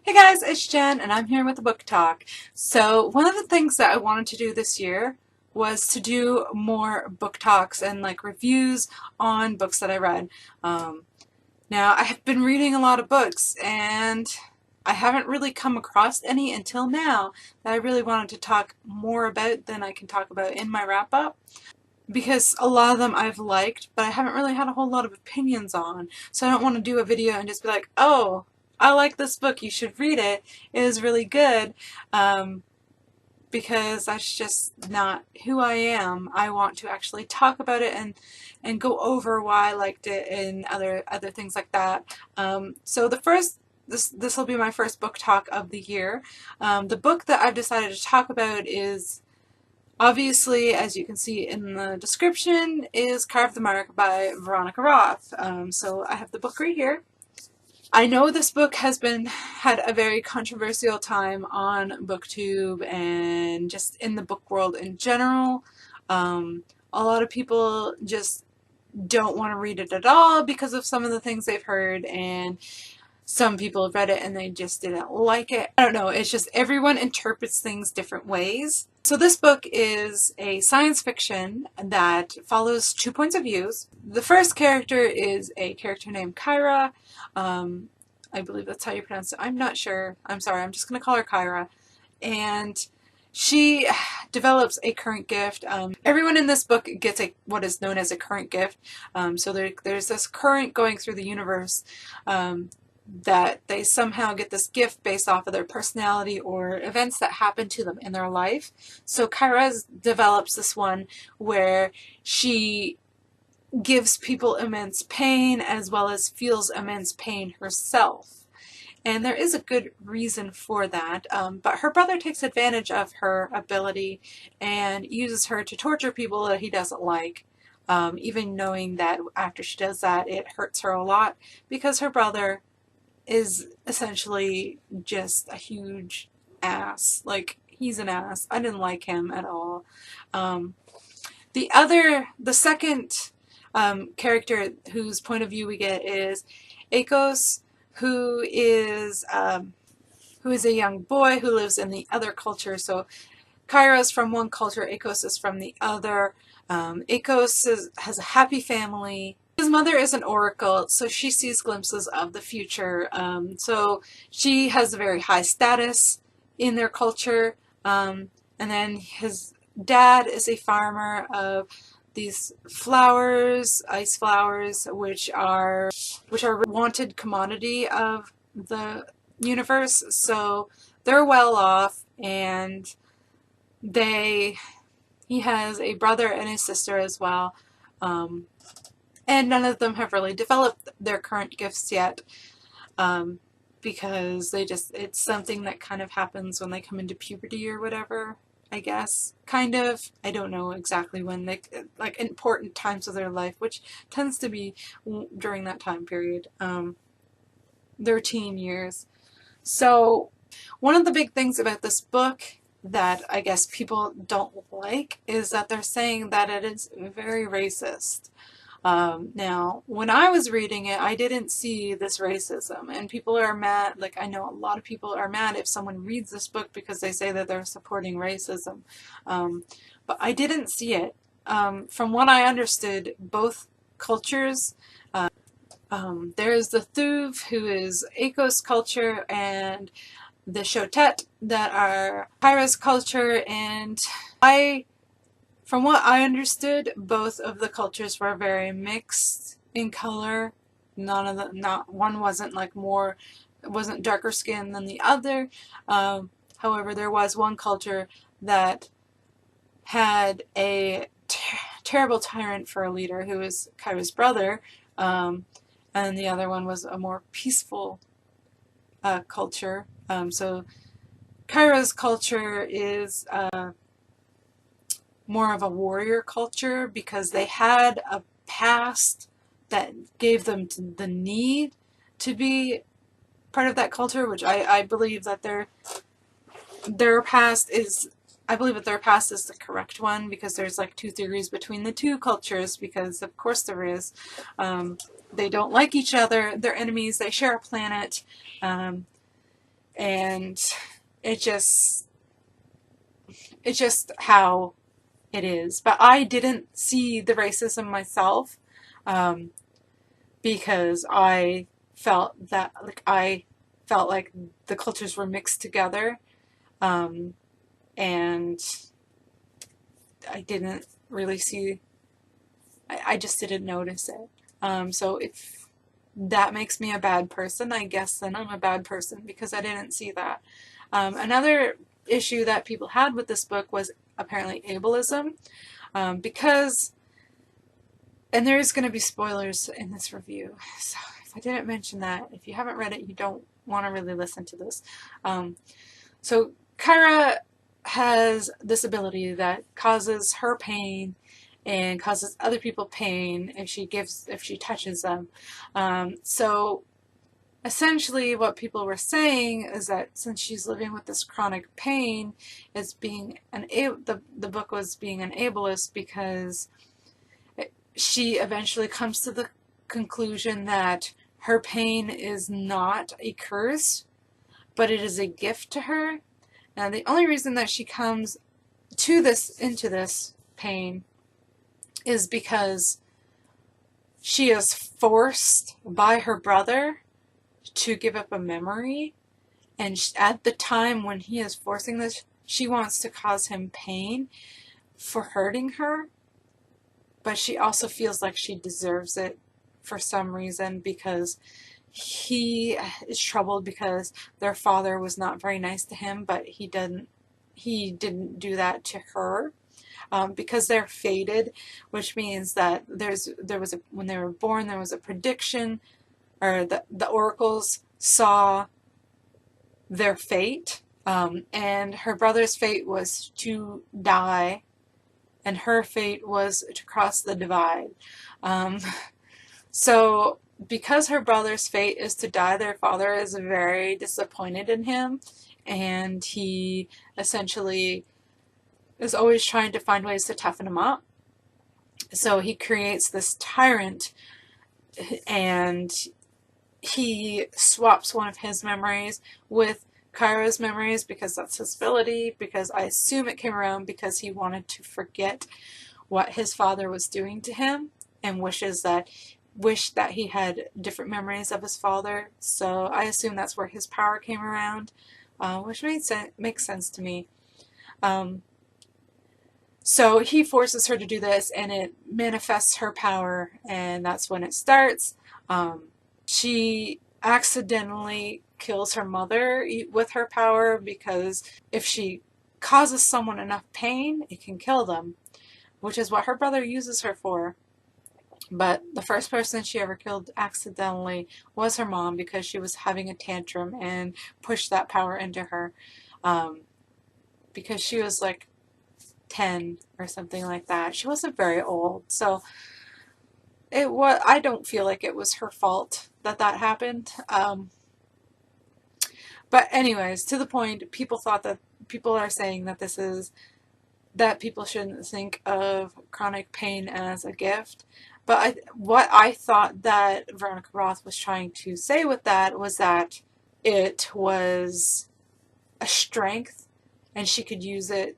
Hey guys, it's Jen and I'm here with the book talk. So one of the things that I wanted to do this year was to do more book talks and like reviews on books that I read. Now I have been reading a lot of books and I haven't really come across any until now that I really wanted to talk more about than I can talk about in my wrap up. Because a lot of them I've liked, but I haven't really had a whole lot of opinions on. So I don't want to do a video and just be like, oh, I like this book, you should read it. It is really good. Because that's just not who I am. I want to actually talk about it and go over why I liked it and other things like that. So this will be my first book talk of the year. The book that I've decided to talk about is, obviously, as you can see in the description, is Carve the Mark by Veronica Roth. So I have the book right here. I know this book has had a very controversial time on BookTube and just in the book world in general. A lot of people just don't want to read it at all because of some of the things they've heard, and some people have read it and they just didn't like it. I don't know, it's just everyone interprets things different ways. So this book is a science fiction that follows two points of view. The first character is a character named Kyra. I believe that's how you pronounce it. I'm not sure. I'm sorry. I'm just going to call her Kyra. And she develops a current gift. Everyone in this book gets what is known as a current gift. So there's this current going through the universe that they somehow get this gift based off of their personality or events that happen to them in their life. So Kyra develops this one where she gives people immense pain as well as feels immense pain herself. And there is a good reason for that, but her brother takes advantage of her ability and uses her to torture people that he doesn't like, even knowing that after she does that it hurts her a lot because her brother is essentially just a huge ass. Like, he's an ass. I didn't like him at all. The second character whose point of view we get is Akos, who is a young boy who lives in the other culture. So Kyra is from one culture, Akos is from the other. Akos has a happy family. His mother is an oracle, so she sees glimpses of the future. So she has a very high status in their culture. And then his dad is a farmer of these flowers, ice flowers, which are a wanted commodity of the universe. So they're well off, and he has a brother and a sister as well. And none of them have really developed their current gifts yet, because it's something that kind of happens when they come into puberty or whatever, I guess. Kind of. I don't know exactly when like important times of their life, which tends to be during that time period, their teen years. So one of the big things about this book that I guess people don't like is that they're saying that it is very racist. Now, when I was reading it, I didn't see this racism, and people are mad. Like, I know a lot of people are mad if someone reads this book because they say that they're supporting racism. But I didn't see it. From what I understood, both cultures, there's the Thuv, who is Akos culture, and the Shotet, that are Kyra's culture, and from what I understood, both of the cultures were very mixed in color. One wasn't wasn't darker skin than the other. However, there was one culture that had a terrible tyrant for a leader, who was Kyra's brother, and the other one was a more peaceful culture. So Kyra's culture is more of a warrior culture because they had a past that gave them the need to be part of that culture, which I believe that their past is the correct one, because there's like two theories between the two cultures, because of course there is. They don't like each other, they're enemies, they share a planet, And it just, it's just how it is. But I didn't see the racism myself, um, because I felt like the cultures were mixed together, um, and I didn't really see. I just didn't notice it. So if that makes me a bad person, I guess then I'm a bad person because I didn't see that. Another issue that people had with this book was apparently ableism, because, and there's going to be spoilers in this review, so if I didn't mention that, if you haven't read it, you don't want to really listen to this. So Kyra has this ability that causes her pain and causes other people pain if she touches them. So essentially what people were saying is that since she's living with this chronic pain, the book was being an ableist because she eventually comes to the conclusion that her pain is not a curse, but it is a gift to her. And the only reason that she comes into this pain is because she is forced by her brother to give up a memory, and at the time when he is forcing this, she wants to cause him pain for hurting her, but she also feels like she deserves it for some reason because he is troubled because their father was not very nice to him, but he didn't do that to her. Because they're fated, which means that when they were born, there was a prediction, or the oracles saw their fate, and her brother's fate was to die, and her fate was to cross the divide. So because her brother's fate is to die, their father is very disappointed in him, and he essentially is always trying to find ways to toughen him up. So he creates this tyrant, and he swaps one of his memories with Kyra's memories because that's his ability, because I assume it came around because he wanted to forget what his father was doing to him and wished that he had different memories of his father. So I assume that's where his power came around, which makes sense to me. So he forces her to do this, and it manifests her power, and that's when it starts. She accidentally kills her mother with her power because if she causes someone enough pain, it can kill them, which is what her brother uses her for. But the first person she ever killed accidentally was her mom because she was having a tantrum and pushed that power into her, because she was like 10 or something like that. She wasn't very old, so I don't feel like it was her fault that happened. But anyways, to the point, people are saying that people shouldn't think of chronic pain as a gift. But what I thought that Veronica Roth was trying to say with that was that it was a strength, and she could use it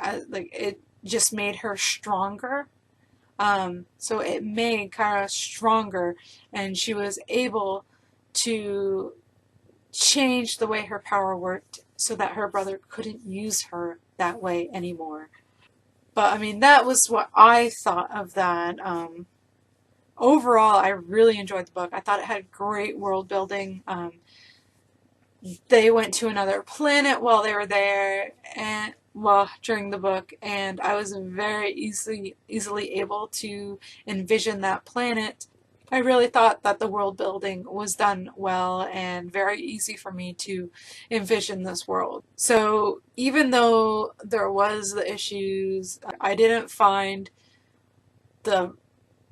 it just made her stronger. So it made Kyra stronger, and she was able to change the way her power worked so that her brother couldn't use her that way anymore. But I mean, that was what I thought of that. Overall, I really enjoyed the book. I thought it had great world building. They went to another planet while they were there, and during the book, and I was very easily able to envision that planet. I really thought that the world building was done well and very easy for me to envision this world. So even though there was the issues, I didn't find the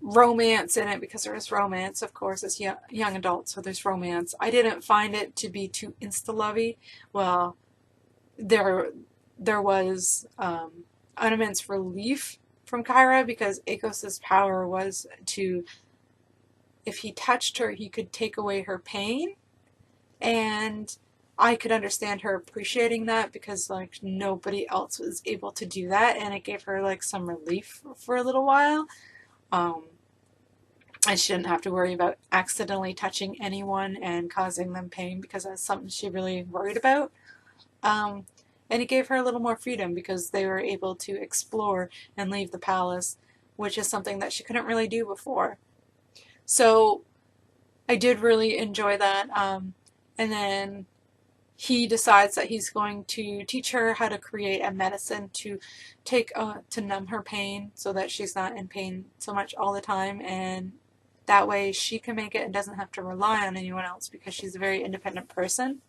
romance in it, because there is romance, of course, it's young adults, so there's romance. I didn't find it to be too insta-lovey. Well, there was an immense relief from Kyra because Akos's power was to, if he touched her, he could take away her pain, and I could understand her appreciating that because like nobody else was able to do that, and it gave her like some relief for a little while. Um, and she didn't have to worry about accidentally touching anyone and causing them pain because that's something she really worried about. Um, and it gave her a little more freedom because they were able to explore and leave the palace, which is something that she couldn't really do before. So I did really enjoy that. And then he decides that he's going to teach her how to create a medicine to take to numb her pain so that she's not in pain so much all the time, and that way she can make it and doesn't have to rely on anyone else because she's a very independent person.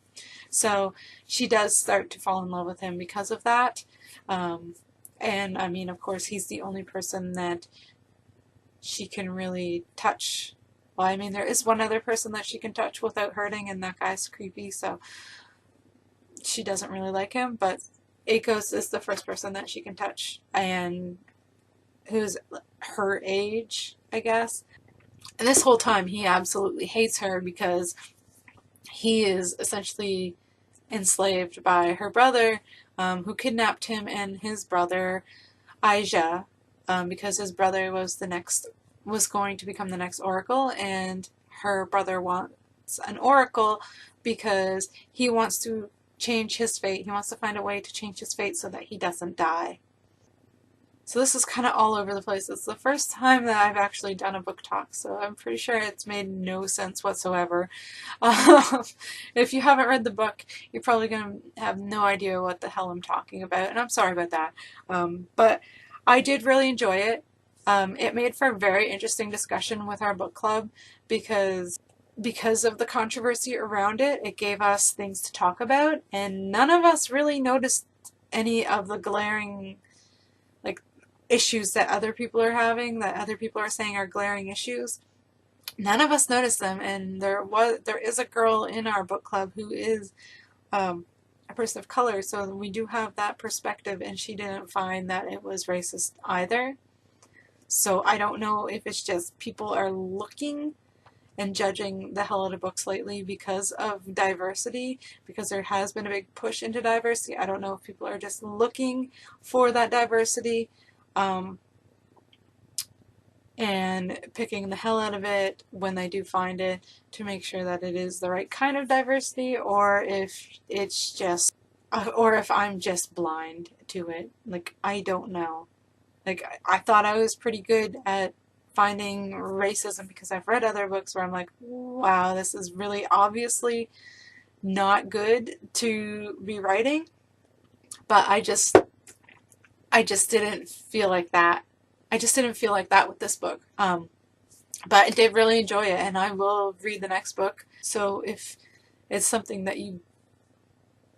So she does start to fall in love with him because of that. Um, and I mean, of course, he's the only person that she can really touch. Well, I mean, there is one other person that she can touch without hurting, and that guy's creepy, so she doesn't really like him. But Akos is the first person that she can touch, and who's her age, I guess. And this whole time, he absolutely hates her because he is essentially enslaved by her brother, who kidnapped him and his brother Aija, because his brother was going to become the next oracle, and her brother wants an oracle because he wants to change his fate. He wants to find a way to change his fate so that he doesn't die. So this is kind of all over the place. It's the first time that I've actually done a book talk, so I'm pretty sure it's made no sense whatsoever. Um, if you haven't read the book, you're probably going to have no idea what the hell I'm talking about, and I'm sorry about that. But I did really enjoy it. It made for a very interesting discussion with our book club because of the controversy around it. It gave us things to talk about, and none of us really noticed any of the glaring issues that other people are having, that other people are saying are glaring issues. None of us noticed them, and there is a girl in our book club who is a person of color, so we do have that perspective, and she didn't find that it was racist either. So I don't know if it's just people are looking and judging the hell out of books lately because of diversity, because there has been a big push into diversity. I don't know if people are just looking for that diversity, and picking the hell out of it when they do find it to make sure that it is the right kind of diversity, or if it's just, or if I'm just blind to it. Like, I don't know. Like, I thought I was pretty good at finding racism because I've read other books where I'm like, wow, this is really obviously not good to be writing, but I just didn't feel like that. I just didn't feel like that with this book. But I did really enjoy it, and I will read the next book. So if it's something that you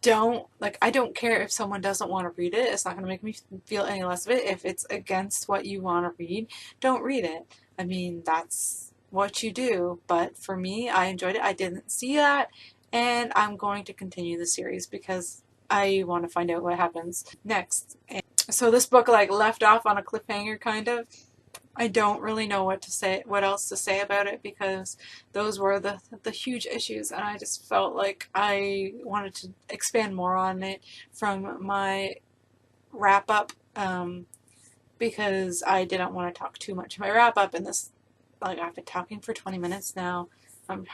don't like, I don't care if someone doesn't want to read it. It's not going to make me feel any less of it. If it's against what you want to read, don't read it. I mean, that's what you do. But for me, I enjoyed it. I didn't see that, and I'm going to continue the series because I want to find out what happens next. And so this book like left off on a cliffhanger, kind of. I don't really know what else to say about it, because those were the huge issues, and I just felt like I wanted to expand more on it from my wrap up, because I didn't want to talk too much in my wrap up. And this, like, I've been talking for 20 minutes now.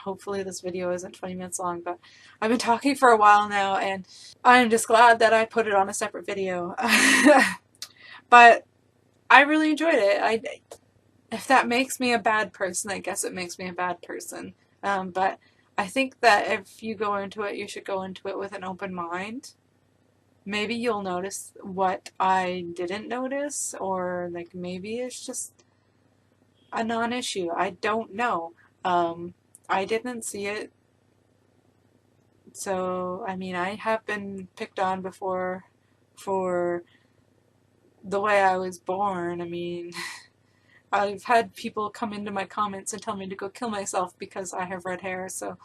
Hopefully this video isn't 20 minutes long, but I've been talking for a while now, and I'm just glad that I put it on a separate video. But I really enjoyed it. If that makes me a bad person, I guess it makes me a bad person. But I think that if you go into it, you should go into it with an open mind. Maybe you'll notice what I didn't notice, or like maybe it's just a non-issue. I don't know. I didn't see it. So, I mean, I have been picked on before for the way I was born. I mean, I've had people come into my comments and tell me to go kill myself because I have red hair, so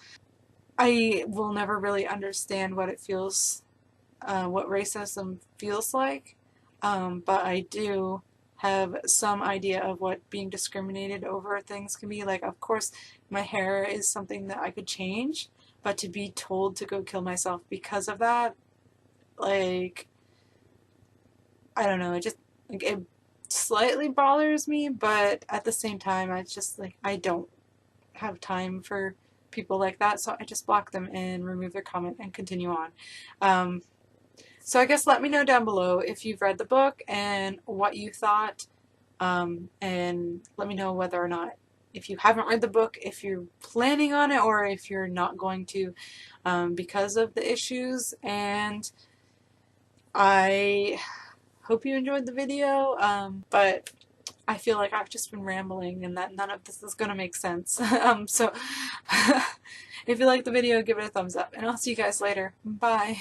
I will never really understand what it feels, what racism feels like, but I do have some idea of what being discriminated over things can be. Like, of course, my hair is something that I could change, but to be told to go kill myself because of that, like, I don't know, it just, like, it slightly bothers me, but at the same time, I just, like, I don't have time for people like that, so I just block them and remove their comment and continue on. So I guess let me know down below if you've read the book and what you thought, and let me know whether or not, if you haven't read the book, if you're planning on it, or if you're not going to, because of the issues. And I hope you enjoyed the video, but I feel like I've just been rambling and that none of this is going to make sense. So if you liked the video, give it a thumbs up, and I'll see you guys later. Bye.